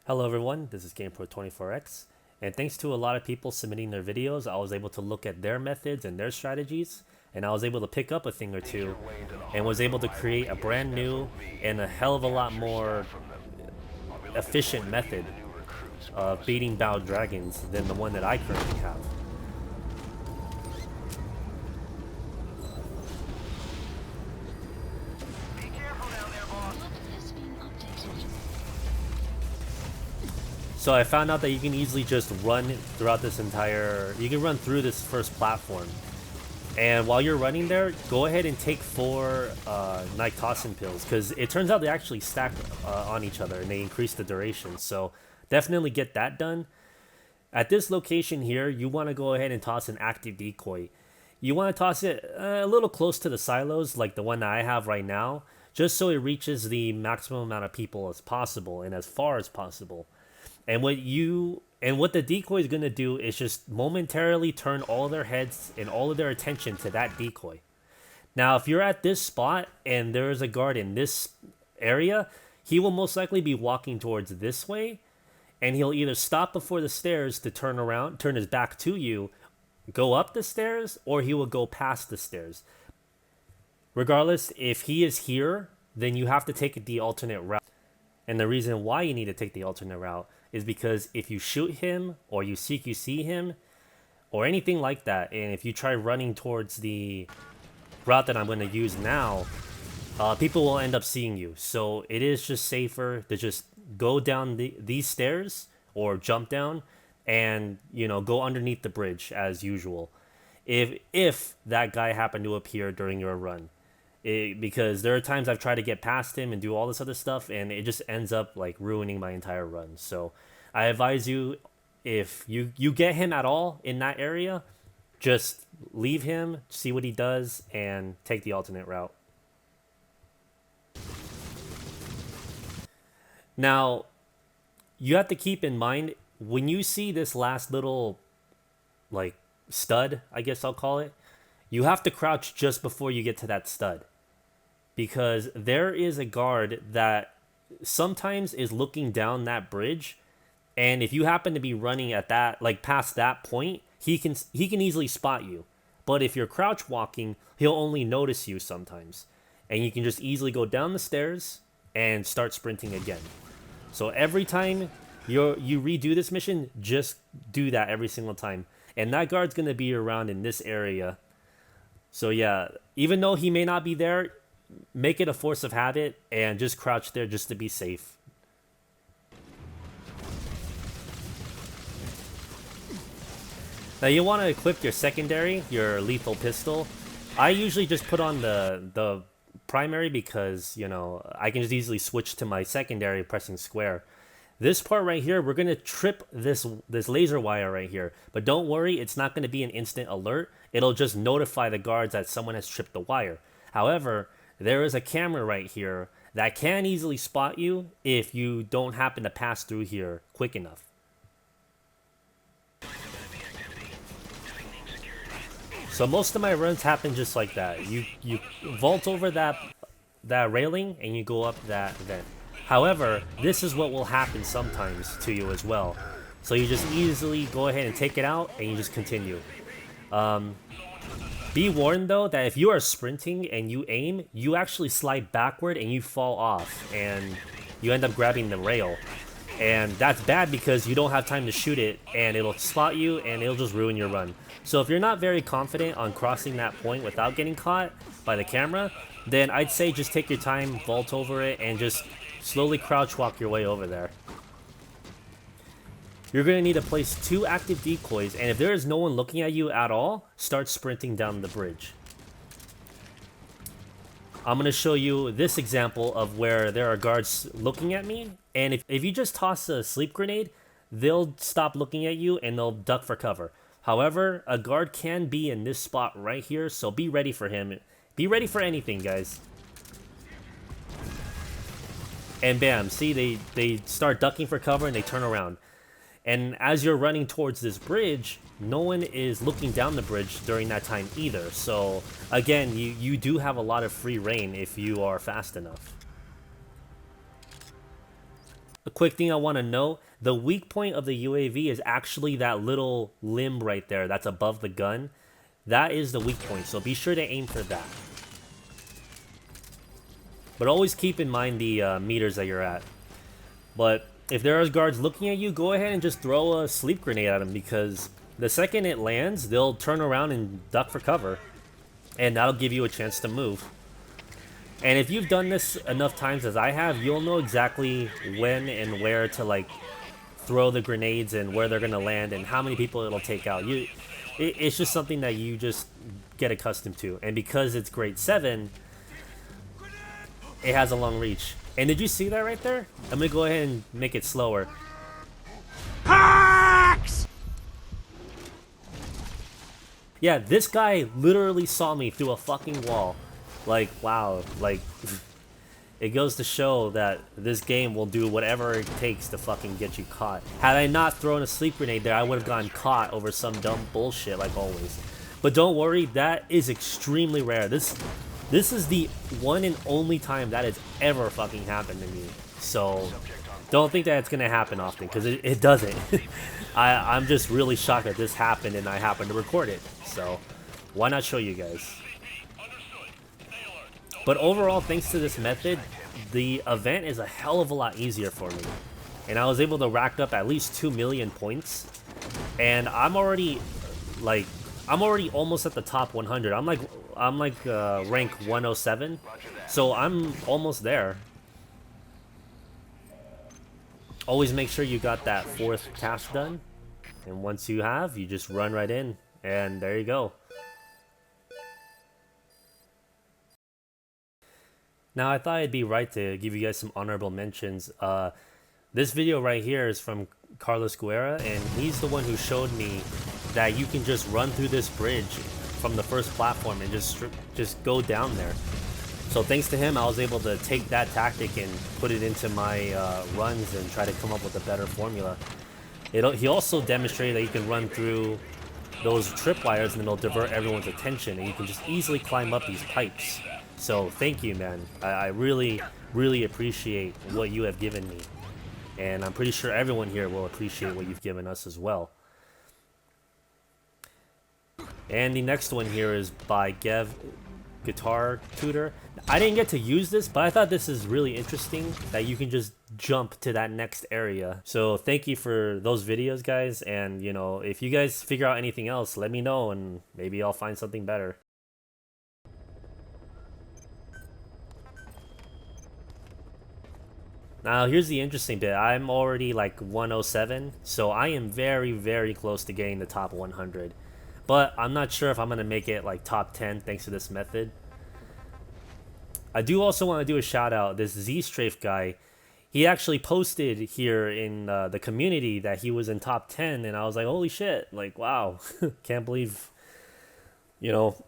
Hello everyone, this is GamePro24X, and thanks to a lot of people submitting their videos, I was able to look at their methods and their strategies, and I was able to pick up a thing or two, and was able to create a brand new and a hell of a lot more efficient method of beating bound dragons than the one that I currently have. So I found out that you can easily just run throughout this entire, you can run through this first platform. And while you're running there, go ahead and take 4 Nyctoxin pills, because it turns out they actually stack on each other and they increase the duration. So definitely get that done. At this location here, you want to go ahead and toss an active decoy. You want to toss it a little close to the silos, like the one that I have right now, just so it reaches the maximum amount of people as possible and as far as possible. And what the decoy is gonna do is just momentarily turn all their heads and all of their attention to that decoy. Now, if you're at this spot and there is a guard in this area, he will most likely be walking towards this way, and he'll either stop before the stairs to turn around, turn his back to you, go up the stairs, or he will go past the stairs. Regardless, if he is here, then you have to take the alternate route. And the reason why you need to take the alternate route is because if you shoot him or you CQC him or anything like that, and if you try running towards the route that I'm going to use now, people will end up seeing you. So it is just safer to just go down these stairs or jump down and, go underneath the bridge as usual. If that guy happened to appear during your run. Because there are times I've tried to get past him and do all this other stuff, and it just ends up like ruining my entire run. So I advise you, if you get him at all in that area, just leave him, see what he does, and take the alternate route. Now, you have to keep in mind, when you see this last little like stud, I guess I'll call it, you have to crouch just before you get to that stud. Because there is a guard that sometimes is looking down that bridge, and if you happen to be running at that, like past that point, he can easily spot you. But if you're crouch walking, he'll only notice you sometimes, and you can just easily go down the stairs and start sprinting again. So every time you redo this mission, just do that every single time, and that guard's gonna be around in this area. So yeah, even though he may not be there, make it a force of habit and just crouch there just to be safe. Now you want to equip your secondary, your lethal pistol. I usually just put on the primary because, I can just easily switch to my secondary pressing square. This part right here, we're going to trip this laser wire right here. But don't worry, it's not going to be an instant alert. It'll just notify the guards that someone has tripped the wire. However, there is a camera right here that can easily spot you if you don't happen to pass through here quick enough. So most of my runs happen just like that. You vault over that railing and you go up that vent. However, this is what will happen sometimes to you as well. So you just easily go ahead and take it out and you just continue. Be warned though that if you are sprinting and you aim, you actually slide backward and you fall off and you end up grabbing the rail. And that's bad because you don't have time to shoot it and it'll spot you and it'll just ruin your run. So if you're not very confident on crossing that point without getting caught by the camera, then I'd say just take your time, vault over it, and just slowly crouch walk your way over there. You're going to need to place 2 active decoys, and if there is no one looking at you at all, start sprinting down the bridge. I'm going to show you this example of where there are guards looking at me, and if you just toss a sleep grenade, they'll stop looking at you and they'll duck for cover. However, a guard can be in this spot right here, so be ready for him. Be ready for anything, guys. And bam, see, they start ducking for cover and they turn around. And as you're running towards this bridge, no one is looking down the bridge during that time either. So again, you do have a lot of free reign if you are fast enough. a quick thing I want to know, the weak point of the UAV is actually that little limb right there that's above the gun. That is the weak point, so be sure to aim for that. But always keep in mind the meters that you're at. But if there are guards looking at you, go ahead and just throw a sleep grenade at them, because the second it lands, they'll turn around and duck for cover. And that'll give you a chance to move. And if you've done this enough times as I have, you'll know exactly when and where to like throw the grenades and where they're gonna land and how many people it'll take out. It's just something that you just get accustomed to. And because it's grade 7, it has a long reach. And did you see that right there? I'm gonna go ahead and make it slower. Hacks! Yeah, this guy literally saw me through a fucking wall. Like, wow, like, it goes to show that this game will do whatever it takes to fucking get you caught. Had I not thrown a sleep grenade there, I would have gotten caught over some dumb bullshit like always. But don't worry, that is extremely rare. This is the one and only time that has ever fucking happened to me. So, don't think that it's gonna happen often, because it doesn't. I'm just really shocked that this happened and I happened to record it. So, why not show you guys? But overall, thanks to this method, the event is a hell of a lot easier for me. And I was able to rack up at least 2 million points. And I'm already almost at the top 100. I'm like rank 107. So I'm almost there. Always make sure you got that 4th task done. And once you have, you just run right in. And there you go. Now, I thought it'd be right to give you guys some honorable mentions. This video right here is from Carlos Guerra, and he's the one who showed me that you can just run through this bridge from the first platform and just go down there. So thanks to him, I was able to take that tactic and put it into my runs and try to come up with a better formula. He also demonstrated that you can run through those tripwires and it'll divert everyone's attention, and you can just easily climb up these pipes. So thank you, man. I really, really appreciate what you have given me. And I'm pretty sure everyone here will appreciate what you've given us as well. And the next one here is by Gev Guitar Tutor. I didn't get to use this, but I thought this is really interesting that you can just jump to that next area. So thank you for those videos, guys. And, you know, if you guys figure out anything else, let me know and maybe I'll find something better. Now, here's the interesting bit. I'm already like 107, so I am very, very close to getting the top 100. But I'm not sure if I'm going to make it like top 10 thanks to this method. I do also want to do a shout out. This Z-Strafe guy, he actually posted here in the community that he was in top 10, and I was like, holy shit, like, wow. Can't believe, you know,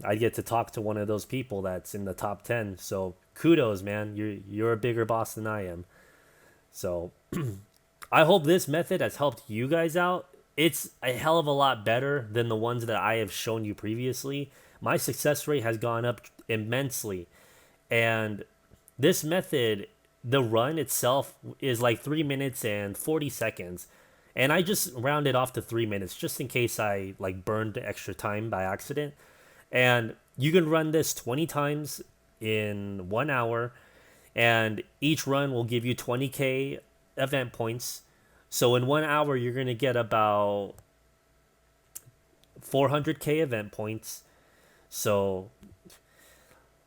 I get to talk to one of those people that's in the top 10. So kudos, man. You're a bigger boss than I am. So I hope this method has helped you guys out. It's a hell of a lot better than the ones that I have shown you previously. My success rate has gone up immensely. And this method, the run itself is like 3 minutes and 40 seconds. And I just rounded off to 3 minutes just in case I like burned extra time by accident. And you can run this 20 times in 1 hour, and each run will give you 20k event points. So in 1 hour you're gonna get about 400k event points. So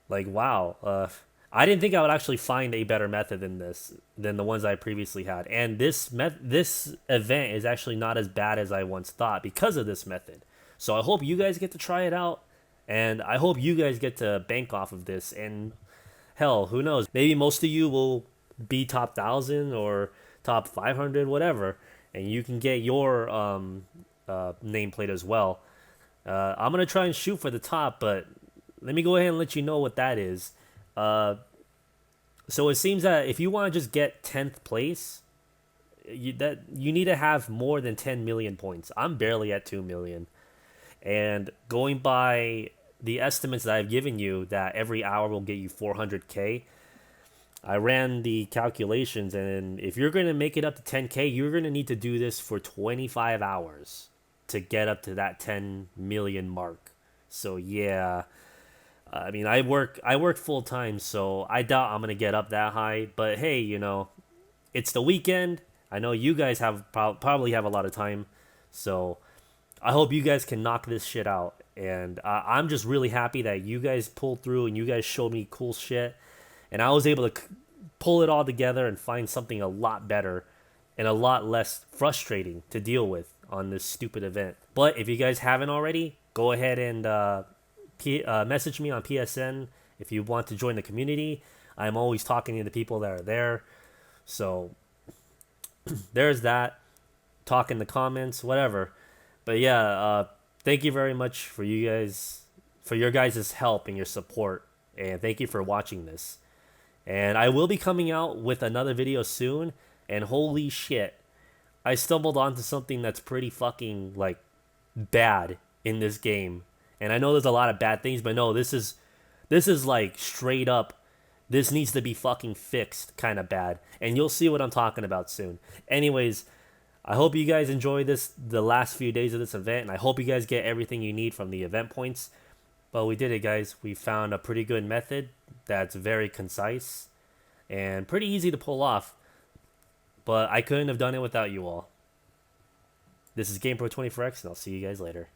like, wow, I didn't think I would actually find a better method than the ones I previously had. And this event is actually not as bad as I once thought because of this method. So I hope you guys get to try it out. And I hope you guys get to bank off of this. And hell, who knows? Maybe most of you will be top 1,000 or top 500, whatever. And you can get your nameplate as well. I'm going to try and shoot for the top, but let me go ahead and let you know what that is. So it seems that if you want to just get 10th place, you need to have more than 10 million points. I'm barely at 2 million. And going by the estimates that I've given you, that every hour will get you 400k, I ran the calculations, and if you're going to make it up to 10K, you're going to need to do this for 25 hours to get up to that 10 million mark. So yeah, I mean, I work full time, so I doubt I'm going to get up that high, but hey, it's the weekend. I know you guys probably have a lot of time. So I hope you guys can knock this shit out. And I'm just really happy that you guys pulled through and you guys showed me cool shit. And I was able to pull it all together and find something a lot better and a lot less frustrating to deal with on this stupid event. But if you guys haven't already, go ahead and message me on PSN if you want to join the community. I'm always talking to the people that are there. So there's that. Talk in the comments, whatever. But yeah, thank you very much for your guys' help and your support, and thank you for watching this. And I will be coming out with another video soon. And holy shit, I stumbled onto something that's pretty fucking like bad in this game. And I know there's a lot of bad things, but no, this is like straight up. This needs to be fucking fixed, kind of bad. And you'll see what I'm talking about soon. Anyways, I hope you guys enjoy the last few days of this event, and I hope you guys get everything you need from the event points. But we did it, guys. We found a pretty good method that's very concise and pretty easy to pull off. But I couldn't have done it without you all. This is GamePro24X, and I'll see you guys later.